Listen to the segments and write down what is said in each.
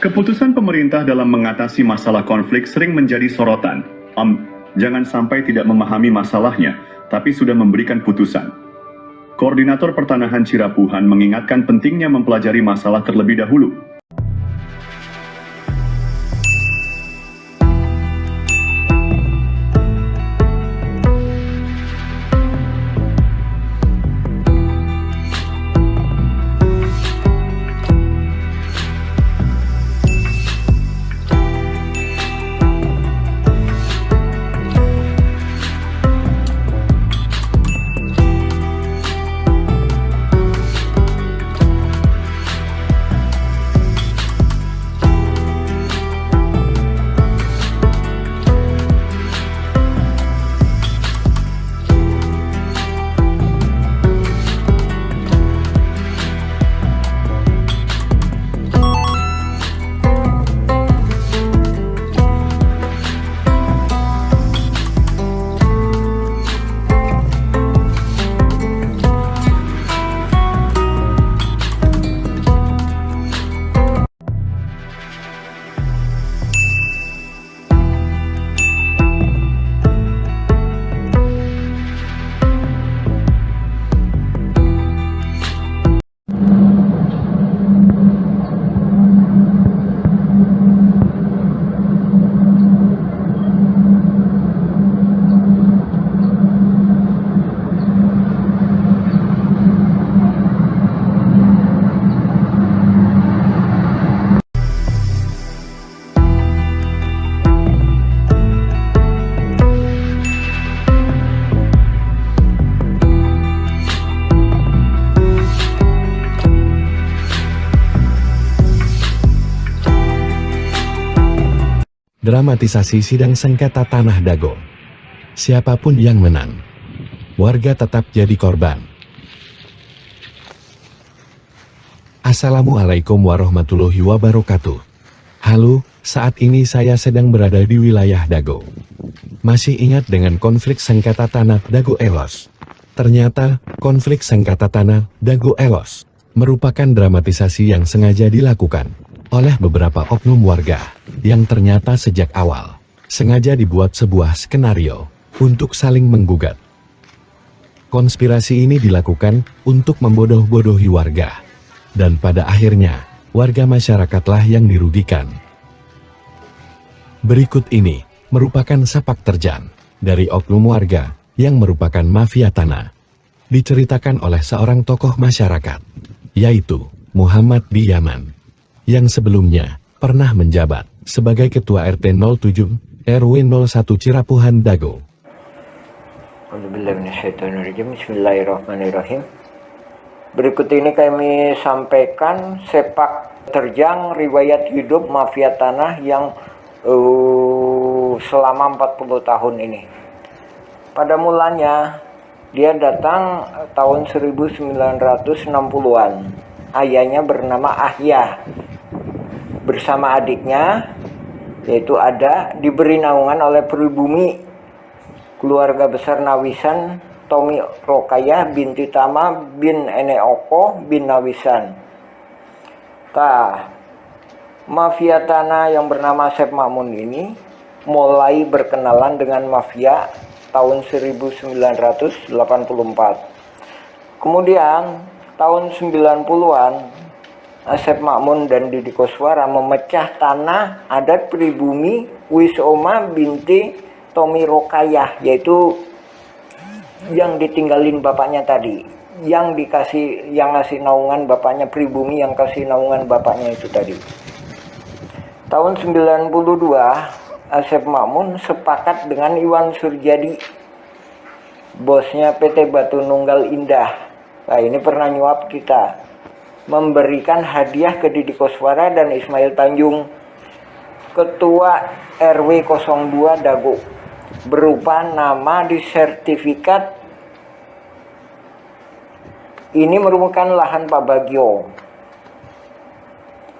Keputusan pemerintah dalam mengatasi masalah konflik sering menjadi sorotan. Jangan sampai tidak memahami masalahnya, tapi sudah memberikan putusan. Koordinator Pertanahan Cirapuhan mengingatkan pentingnya mempelajari masalah terlebih dahulu. Dramatisasi sidang sengketa tanah Dago. Siapapun yang menang, warga tetap jadi korban. Assalamualaikum warahmatullahi wabarakatuh. Halo, saat ini saya sedang berada di wilayah Dago. Masih ingat dengan konflik sengketa tanah Dago Elos? Ternyata, konflik sengketa tanah Dago Elos merupakan dramatisasi yang sengaja dilakukan oleh beberapa oknum warga, yang ternyata sejak awal sengaja dibuat sebuah skenario untuk saling menggugat. Konspirasi ini dilakukan untuk membodoh-bodohi warga, dan pada akhirnya warga masyarakatlah yang dirugikan. Berikut ini merupakan sepak terjang dari oknum warga yang merupakan mafia tanah, diceritakan oleh seorang tokoh masyarakat, yaitu Muhammad di Yaman, yang sebelumnya pernah menjabat sebagai Ketua RT 07 RW 01 Cirapuhan Dago. Bismillahirrahmanirrahim. Berikut ini kami sampaikan sepak terjang riwayat hidup mafia tanah yang selama 40 tahun ini. Pada mulanya dia datang tahun 1960-an. Ayahnya bernama Ahya. Bersama adiknya, yaitu Ada, diberi naungan oleh pribumi keluarga besar Nawisan Tomi Rokayah binti Tama bin Eneoko bin Nawisan. Mafia tanah yang bernama Asep Makmun ini mulai berkenalan dengan mafia tahun 1984. Kemudian tahun 90-an Asep Makmun dan Didi Koswara memecah tanah adat pribumi Wisoma binti Tomi Rokayah, yaitu yang ditinggalin bapaknya tadi, yang ngasih naungan bapaknya, pribumi yang kasih naungan bapaknya itu tadi. Tahun 92 Asep Makmun sepakat dengan Iwan Surjadi, bosnya PT Batu Nunggal Indah. Nah, ini pernah nyuap kita, memberikan hadiah ke Didi Koswara dan Ismail Tanjung, Ketua RW 02 Dago, berupa nama di sertifikat. Ini merupakan lahan Pak Bagio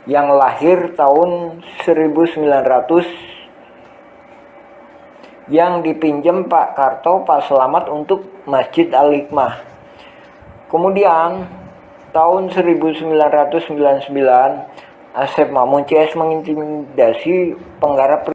yang lahir tahun 1900, yang dipinjam Pak Karto, Pak Selamat untuk Masjid Al-Hikmah. Kemudian tahun 1999 Asep Makmun CS mengintimidasi penggarap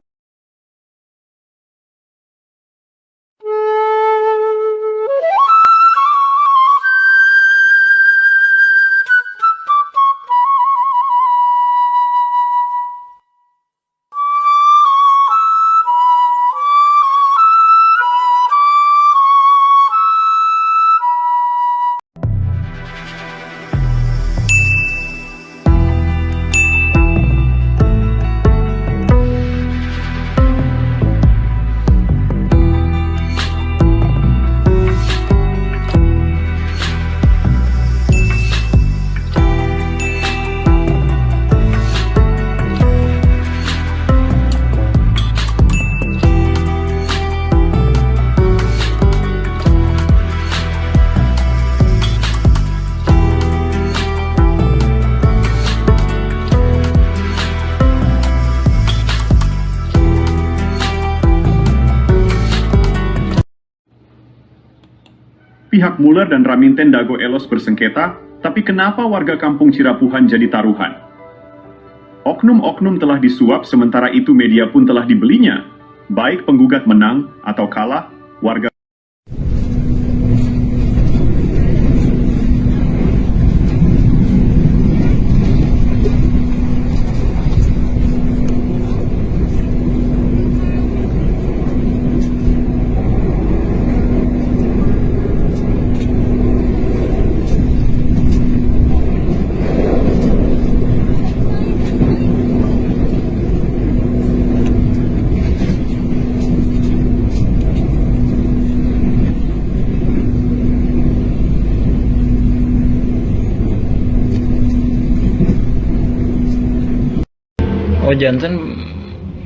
Pihak Muller dan Raminten Dago Elos bersengketa, tapi kenapa warga kampung Cirapuhan jadi taruhan? Oknum-oknum telah disuap, sementara itu media pun telah dibelinya. Baik penggugat menang atau kalah, warga Oh janten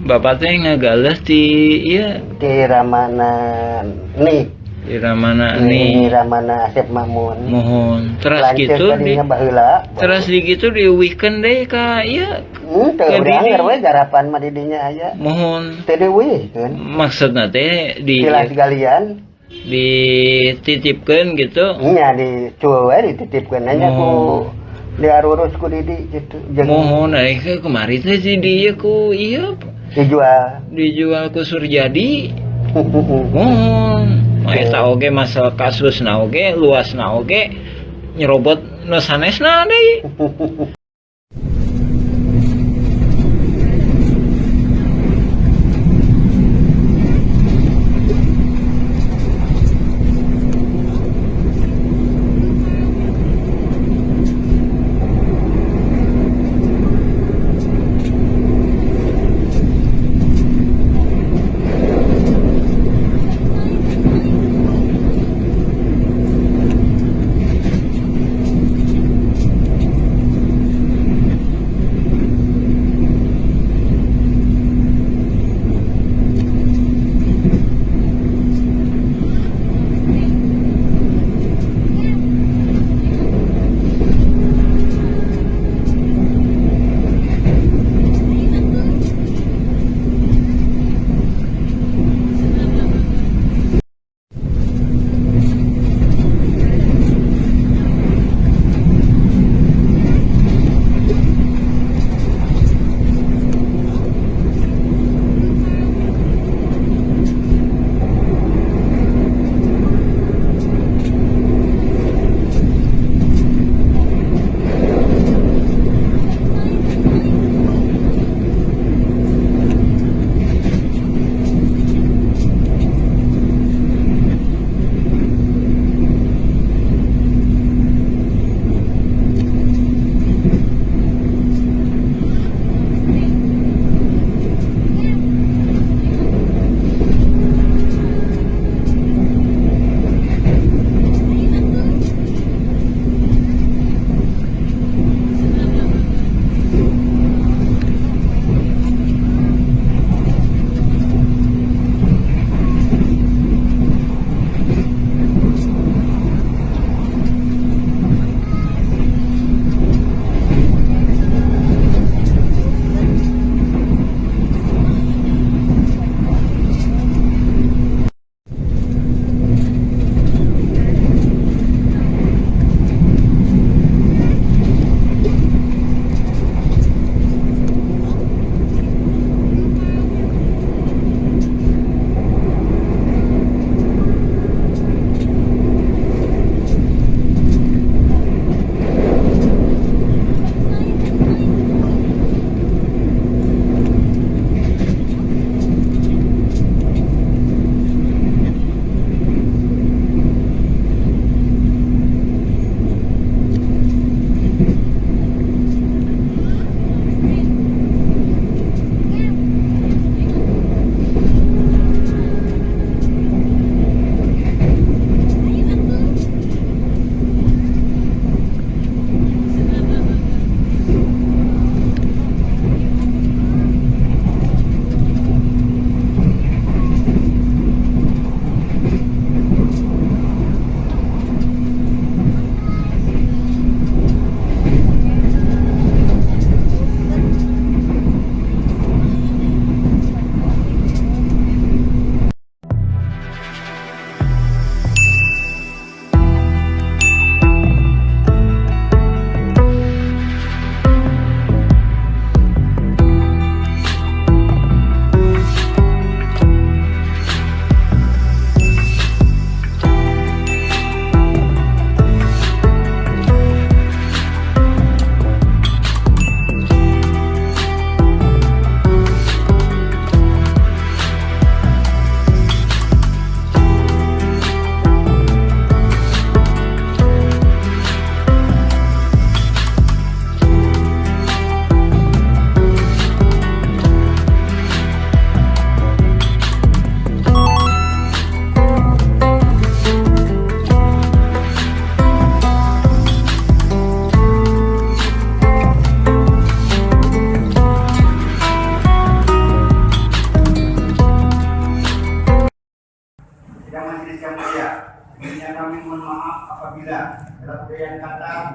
bapak teh ngagales di iya di Ramana nih di Ramana di nih Ramana Asep Makmun mohon teras lanceuk gitu di tadinya baheula teras di gitu diuwihkeun deui ka iya teu ke urang diri. we garapan mah di dinya aya mohon teu dieuwihkeun maksudna teh tilas galian dititipkeun gitu nya di cuwe dititipkeun nya ku diarurus ku Didi gitu jeung mohon kemari teh si dia ku iya dijual ku Surjadi mohon eta oge masalah kasusna oge luasna oge nyerobot nu sanesna deui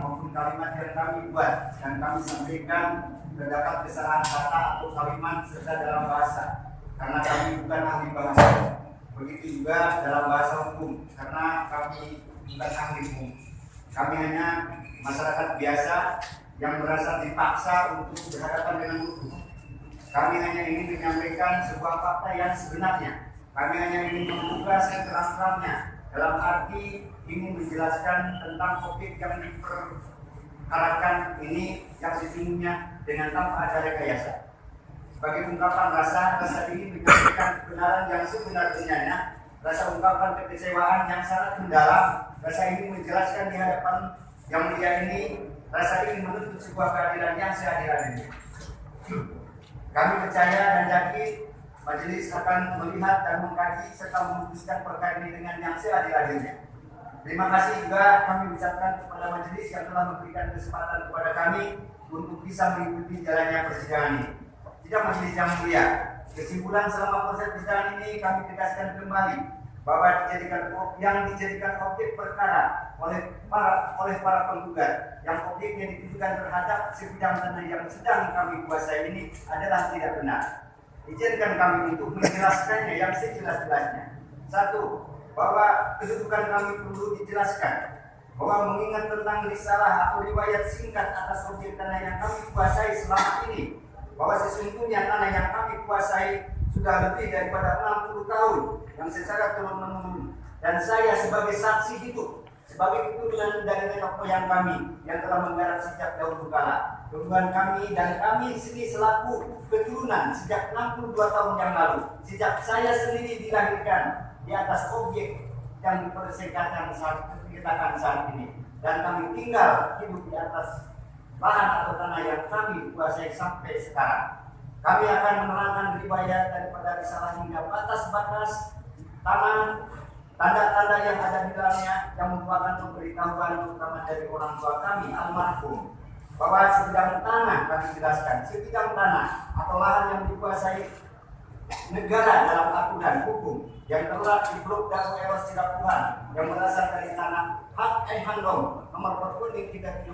maupun kalimat yang kami buat dan kami sampaikan terdapat kesalahan kata atau kalimat serta dalam bahasa, karena kami bukan ahli bahasa. Begitu juga dalam bahasa hukum, karena kami bukan ahli hukum. Kami hanya masyarakat biasa yang merasa dipaksa untuk berhadapan dengan hukum. Kami hanya ingin menyampaikan sebuah fakta yang sebenarnya. Kami hanya ingin membuka seterang-terangnya, dalam arti ingin menjelaskan tentang topik yang diperkarakan ini yang sesungguhnya dengan tanpa ada rekayasa. Sebagai ungkapan rasa ini menyampaikan kebenaran yang sebenar-benarnya, rasa ungkapan kekecewaan yang sangat mendalam, rasa ini menjelaskan di hadapan yang mulia ini, rasa ini menuntut sebuah keadilan yang seadil-adilnya. Kami percaya dan yakin majelis akan melihat dan mengkaji serta memutuskan perkara ini dengan yang seadil-adilnya. Terima kasih juga kami ucapkan kepada majelis yang telah memberikan kesempatan kepada kami untuk bisa mengikuti jalannya persidangan ini. Tidak majelis yang mulia, kesimpulan selama proses persidangan ini kami tegaskan kembali bahwa yang dijadikan objek perkara oleh para penggugat, yang objeknya ditujukan terhadap sebidang tanah yang sedang kami kuasai ini adalah tidak benar. Izinkan kami untuk menjelaskannya yang sejelas-jelasnya. Satu, bahwa kedudukan kami perlu dijelaskan, bahwa mengingat tentang risalah atau riwayat singkat atas objek tanah yang kami kuasai selama ini, bahwa sesungguhnya tanah yang kami kuasai sudah lebih daripada 60 tahun yang secara turun-menurun, dan saya sebagai saksi hidup, sebagai keturunan dari nenek moyang kami yang telah menggarap sejak dahulu kala. Tujuan kami dan kami sendiri selaku keturunan sejak 62 tahun yang lalu, sejak saya sendiri dilahirkan di atas objek yang dipersengketakan saat ini, dan kami tinggal hidup di atas lahan atau tanah yang kami kuasai sampai sekarang. Kami akan menerangkan riwayat daripada risalah hingga batas-batas tanah, tanda-tanda yang ada di dalamnya yang merupakan pemberitahuan terutama dari orang tua kami almarhum, bahwa sebidang tanah kami jelaskan, sebidang tanah atau lahan yang dikuasai negara dalam aturan hukum yang terletak di Blok Dago Eros Cidapuhan yang berasal dari tanah hak Handong nomor perkuning 3740,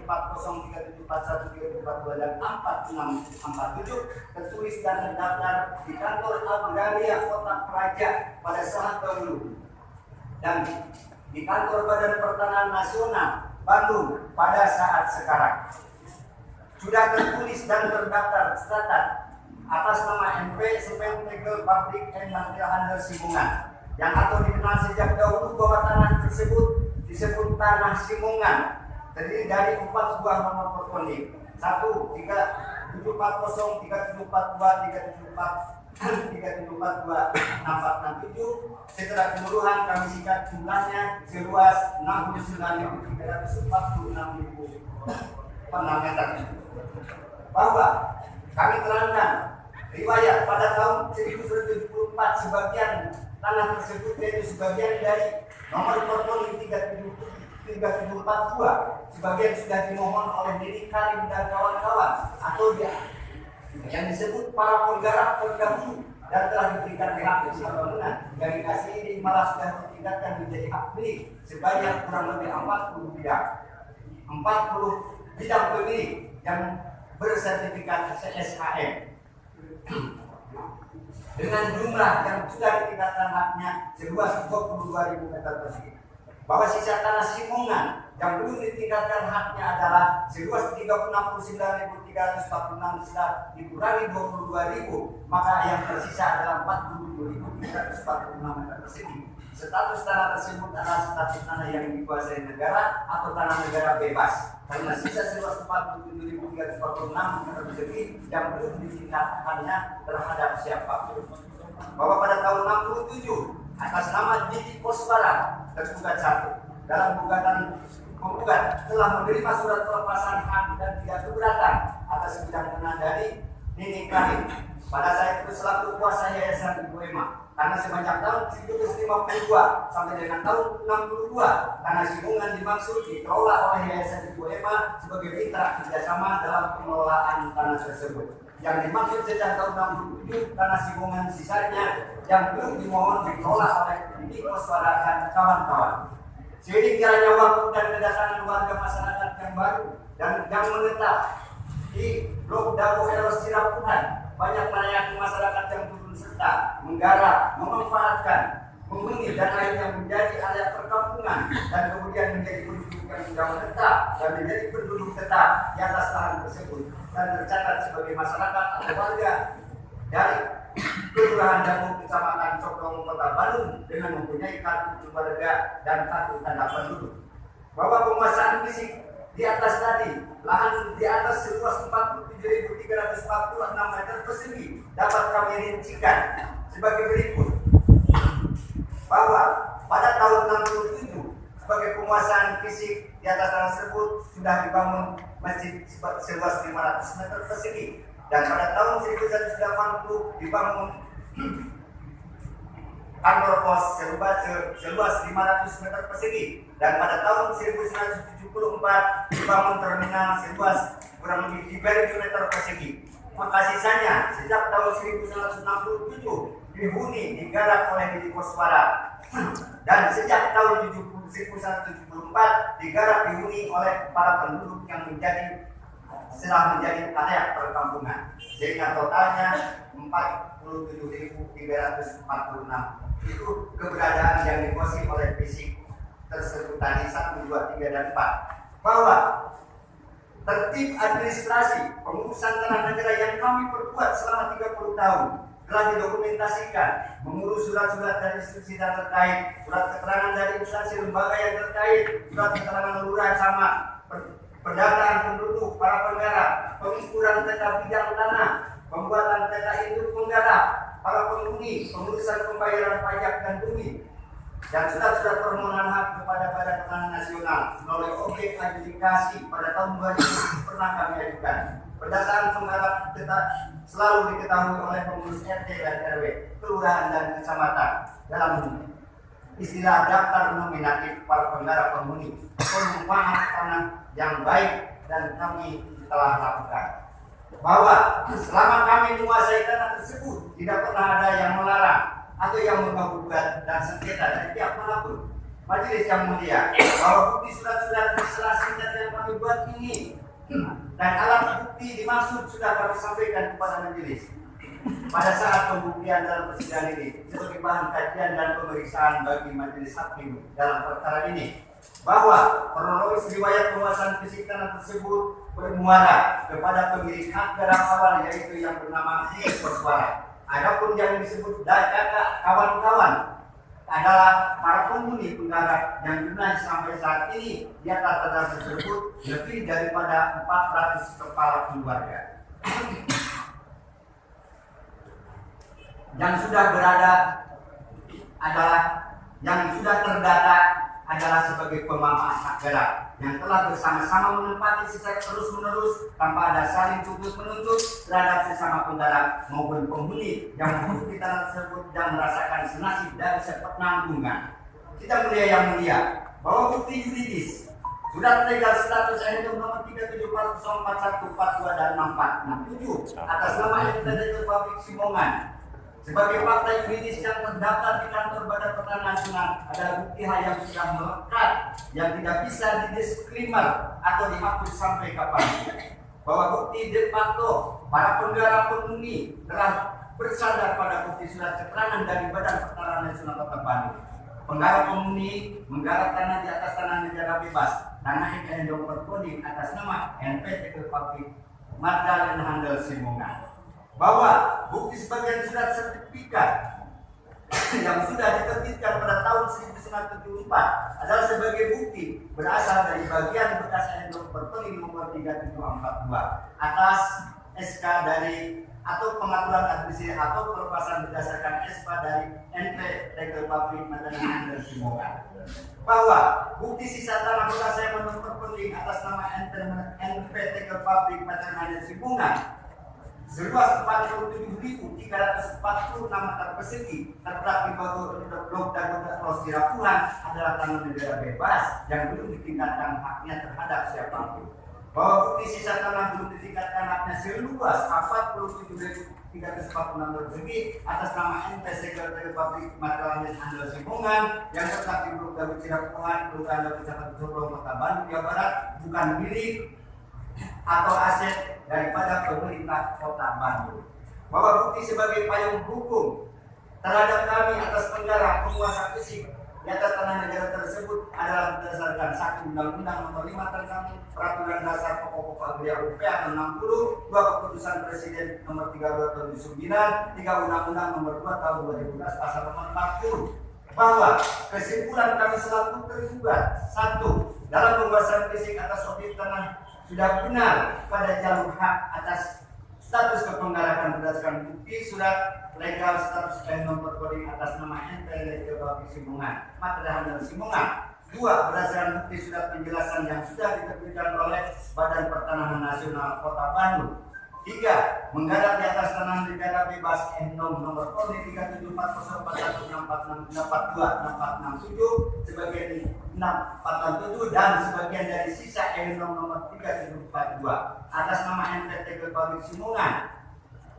3741, 3742 dan 4647 tertulis dan terdaftar di kantor Agraria Kota Praja pada saat dahulu dan di kantor Badan Pertanahan Nasional Bandung pada saat sekarang. Sudah tertulis dan terdaftar tercatat atas nama MP Semen Tegel Public and Material Handler Simungan yang atau dikenal sejak dahulu bahwa tanah tersebut disebut tanah Simungan, terdiri dari 4 buah nomor perkonik 1, 3740, 3742, 3742, 6467. Secara keseluruhan kami singkat jumlahnya seluas 69.346 meter. Bahwa kami terangkan riwayat pada tahun 1974 sebagian tanah tersebut yaitu sebagian dari nomor perkonik 3742 sebagian sudah dimohon oleh Diri Karim dan kawan-kawan atau dia yang disebut para penggarap terdahulu dan telah diberikan hak bangunan. Yang dikasih ini malah sudah ditingkatkan menjadi hak milik sebanyak kurang lebih 40 bidang pemilik yang bersertifikat CSHM dengan jumlah yang sudah ditingkatkan haknya seluas 22.000 meter persegi. Bahwa sisa tanah Simungan yang belum ditingkatkan haknya adalah seluas 39.346 setelah dikurangi 22.000, maka yang tersisa adalah 47.346 meter persegi. Status tanah tersebut adalah status tanah yang dikuasai negara atau tanah negara bebas, karena sisa seluas 47.346 meter persegi yang belum ditingkatkannya terhadap siapapun. Bahwa pada tahun 67 atas nama Didi Koswara tergugat 1 dalam gugatan penggugat telah menerima surat pelepasan hak dan tidak keberatan atas bidang tanah dari Nini Karim pada saat itu selaku kuasa Yayasan Ibu Ema, karena semenjak tahun 1952 sampai dengan tahun 62 tanah Simungan dimaksud dikelola oleh Yayasan Ibu Ema sebagai mitra kerjasama dalam pengelolaan tanah tersebut. Yang dimaksud sejak tahun 67 tanah Simungan sisanya yang belum dimohon dikelola oleh Didi Koswara dan kawan-kawan. Seiring jalannya waktu dan kedatangan warga masyarakat yang baru dan yang menetap di Blok Dago Eros Cirapuhan, banyak melayani masyarakat yang turun serta menggarap, memanfaatkan, menghuni dan akhirnya menjadi area perkampungan dan kemudian menjadi penduduk yang sudah menetap dan menjadi penduduk tetap di atas lahan tersebut dan tercatat sebagai masyarakat atau warga dari Kelurahan Dago, Kecamatan Condong, Kota Bandung dengan mempunyai kartu keluarga dan kartu tanda penduduk. Bahwa penguasaan fisik di atas tadi, lahan di atas seluas 47.346 meter persegi dapat kami rincikan sebagai berikut. Bahwa pada tahun 67 sebagai penguasaan fisik di atas tanah tersebut sudah dibangun masjid seluas 500 meter persegi, dan pada tahun 1980 dibangun kantor pos seluas 500 meter persegi, dan pada tahun 1974 dibangun terminal seluas kurang lebih 3.000 meter persegi. Maka sisanya sejak tahun 1967 dihuni digarap oleh Deddy Koswara dan sejak tahun 1974 digarap dihuni oleh para penduduk yang setelah menjadi area perkampungan, sehingga totalnya 47.346 itu keberadaan yang dikuasai oleh fisik tersebut tadi 1, 2, 3, dan 4. Bahwa tertib administrasi pengurusan tanah negara yang kami perbuat selama 30 tahun telah didokumentasikan, mengurus surat-surat dari institusi terkait, surat keterangan dari instansi lembaga yang terkait, surat keterangan lurah sama, pendataan penduduk, para penggarap, pengukuran peta bidang tanah, pembuatan peta induk penggarap, para penghuni, pengurusan pembayaran pajak dan bumi, dan surat-surat permohonan hak kepada Badan Pangan Nasional melalui objek adjudikasi pada tahun 2000 pernah kami ajukan. Pendataan penggarap selalu diketahui oleh pengurus RT dan RW, kelurahan dan kecamatan dalam istilah daftar nominatif para penggarap penghuni pemanfaat tanah yang baik, dan kami telah lakukan. Bahwa selama kami menguasai tanah tersebut tidak pernah ada yang melarang atau yang menggugat dan sengketa dari pihak manapun. Majelis yang mulia, bahwa bukti surat-surat berserah singkat yang kami buat ini dan alat bukti dimaksud sudah kami sampaikan kepada majelis pada saat pembuktian dalam persidangan ini sebagai bahan kajian dan pemeriksaan bagi majelis hakim dalam perkara ini. Bahwa kronologis riwayat penguasaan fisik tanah tersebut bermuara kepada pemilik hak garap awal, yaitu yang bernama Koswara. Adapun yang disebut kakak kawan-kawan adalah para penghuni penggarap yang jumlahnya sampai saat ini di atas tanah tersebut lebih daripada 400 kepala keluarga yang sudah terdata adalah sebagai pemanfaat hak garap yang telah bersama-sama menempati secara terus-menerus tanpa ada saling tuntut-menuntut terhadap sesama penggarap maupun penghuni yang hidup di tanah tersebut dan merasakan senasib dari sepenanggungan. Kita mulia yang mulia, bahwa bukti yuridis surat legal status NU nomor 37414142 dan 6467 atas nama Entitas Publik Simongan sebagai fakta yuridis yang terdaftar di kantor Badan Pangan Nasional adalah bukti hal yang sudah melekat yang tidak bisa didisklaimer atau dihapus sampai kapan. Bahwa bukti de facto para penggarap penghuni telah bersandar pada bukti surat keterangan dari Badan Pangan Nasional Kota Bandung. Penggarap penghuni menggarap tanah di atas tanah negara bebas, tanah yang berkodik atas nama NPT Publik Magdalena Handel Simongan. Bahwa bukti sebagian surat sertifikat yang sudah diterbitkan pada tahun 1974 adalah sebagai bukti berasal dari bagian bekas endok berpeling nomor 3742 atas SK dari atau pengaturan administrasi atau pelepasan berdasarkan SK dari NPT Publik Magdalena dan Simongan. Bahwa bukti sisa tanah bekas yang nomor berpeling atas nama NPT Publik Magdalena dan Simongan seluas 47.346 meter persegi terdapat di Blok Dago Eros Cirapuhan adalah tanah negara bebas yang belum ditingkatkan haknya terhadap siapapun. bahwa bukti sisa tanah belum ditingkat tanahnya seluas 47.346 persegi atas nama NT Sekretariat Pabrik Material Handal Simongan yang terletak di Blok Dago Cirapuhan, Kelurahan Dago Kecamatan Sorong, Kota Bandung, Jawa Barat, bukan milik atau aset daripada pemerintah Kota Bandung. Bahwa bukti sebagai payung hukum terhadap kami atas penggarap penguasa fisik di atas tanah negara tersebut adalah berdasarkan 1 Undang-Undang Nomor 5 tentang Peraturan Dasar Pokok-Pokok Agraria UP atau 60, 2 Keputusan Presiden Nomor 32 tahun 2009, 3 Undang-Undang Nomor 2 tahun 2011 Pasal Nomor 40, bahwa kesimpulan kami selaku tergugat 1. Dalam penguasaan fisik atas objek tanah sudah benar pada jalur hak atas status kepenggarakan berdasarkan bukti surat legal status dan nomor coding atas nama NT Pabrik Simongan, Material Handal Simongan. 2. Berdasarkan bukti surat penjelasan yang sudah diterbitkan oleh Badan Pertanahan Nasional Kota Bandung. 3. Menggarap di atas tanah negara bebas NOM nomor coding 37416466426467 sebagian 647 dan sebagian dari sisa NOM nomor 3742 atas nama NTT Pabrik Simongan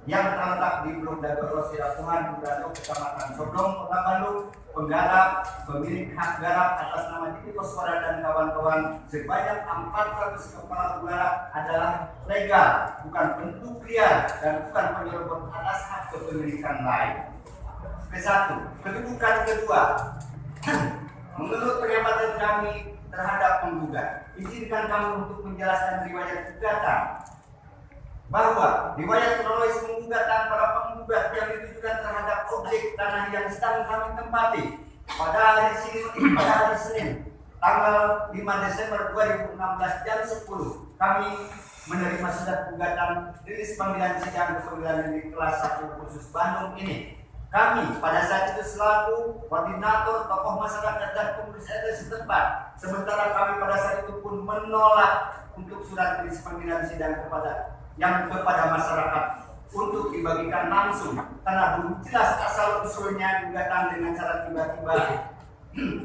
yang terletak di Blok Dago Cirapuhan, Kelurahan Kecamatan Sorong, Kota Bandung, penggarap, pemilik hak garap atas nama Didi Koswara dan kawan-kawan sebanyak 400 kepala garap adalah legal, bukan bentuk liar dan bukan penyerobot atas hak kepemilikan lain. Ke-1, kedudukan kedua. Menurut pengamatan kami terhadap penggugat, izinkan kami untuk menjelaskan riwayat gugatan bahwa riwayat kronologis penggugatan para penggugat yang ditujukan terhadap objek tanah yang sedang kami tempati pada hari Senin tanggal 5 Desember 2016 jam 10 kami menerima surat gugatan rilis panggilan sidang pengadilan negeri kelas 1 khusus Bandung ini. Kami pada saat itu selaku koordinator tokoh masyarakat dan pengurus RT setempat, sementara kami pada saat itu pun menolak untuk surat rilis panggilan sidang kepada masyarakat untuk dibagikan langsung karena belum jelas asal usulnya gugatan dengan cara tiba-tiba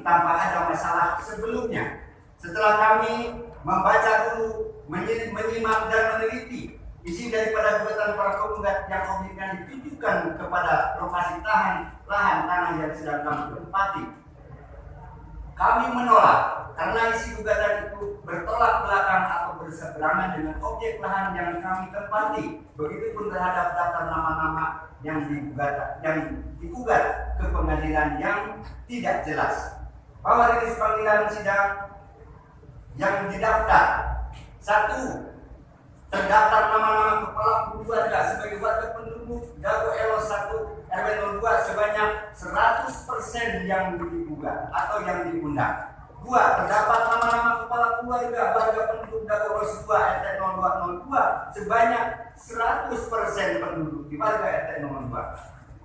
tanpa ada masalah sebelumnya. Setelah kami membaca dulu, menyimak dan meneliti isi daripada gugatan para penggugat yang objeknya ditujukan kepada lokasi lahan tanah yang sedang kami tempati, kami menolak karena isi gugatan itu bertolak belakang atau berseberangan dengan objek lahan yang kami tempati. Begitupun terhadap daftar nama-nama yang digugat ke pengadilan yang tidak jelas. Bahwa rilis panggilan sidang yang didaftar 1. Terdaftar nama-nama kepala keluarga sebagai warga penduduk Dago Elos 1 RW 02 sebanyak 100% yang digugat atau yang diundang. 2. Terdapat nama-nama kepala keluarga warga penduduk Dago Elos 2 RT 0202 sebanyak 100% penduduk di warga RT 02.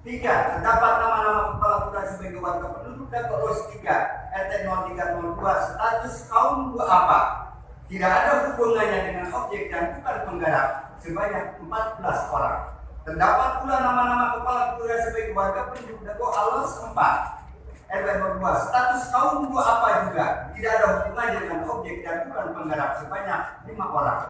3. Terdapat nama-nama kepala keluarga sebagai warga penduduk Dago Elos 3 RT 0302 status kaum duafa. Tidak ada hubungannya dengan objek dan bukan penggarap sebanyak 14 orang. Terdapat pula nama-nama kepala keluarga sebagai warga penduduk Dago Elos 4 RW 02 status kaum duafa juga tidak ada hubungannya dengan objek dan bukan penggarap sebanyak 5 orang.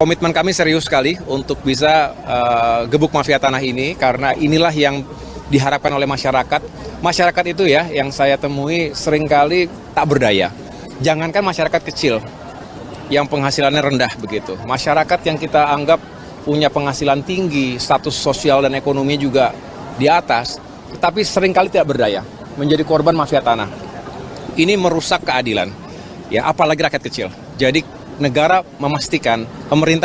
komitmen kami serius sekali untuk bisa gebuk mafia tanah ini, karena inilah yang diharapkan oleh masyarakat. Masyarakat itu ya, yang saya temui seringkali tak berdaya. Jangankan masyarakat kecil, yang penghasilannya rendah begitu. Masyarakat yang kita anggap punya penghasilan tinggi, status sosial dan ekonomi juga di atas, tetapi seringkali tidak berdaya, menjadi korban mafia tanah. Ini merusak keadilan, ya apalagi rakyat kecil. Jadi negara memastikan, pemerintah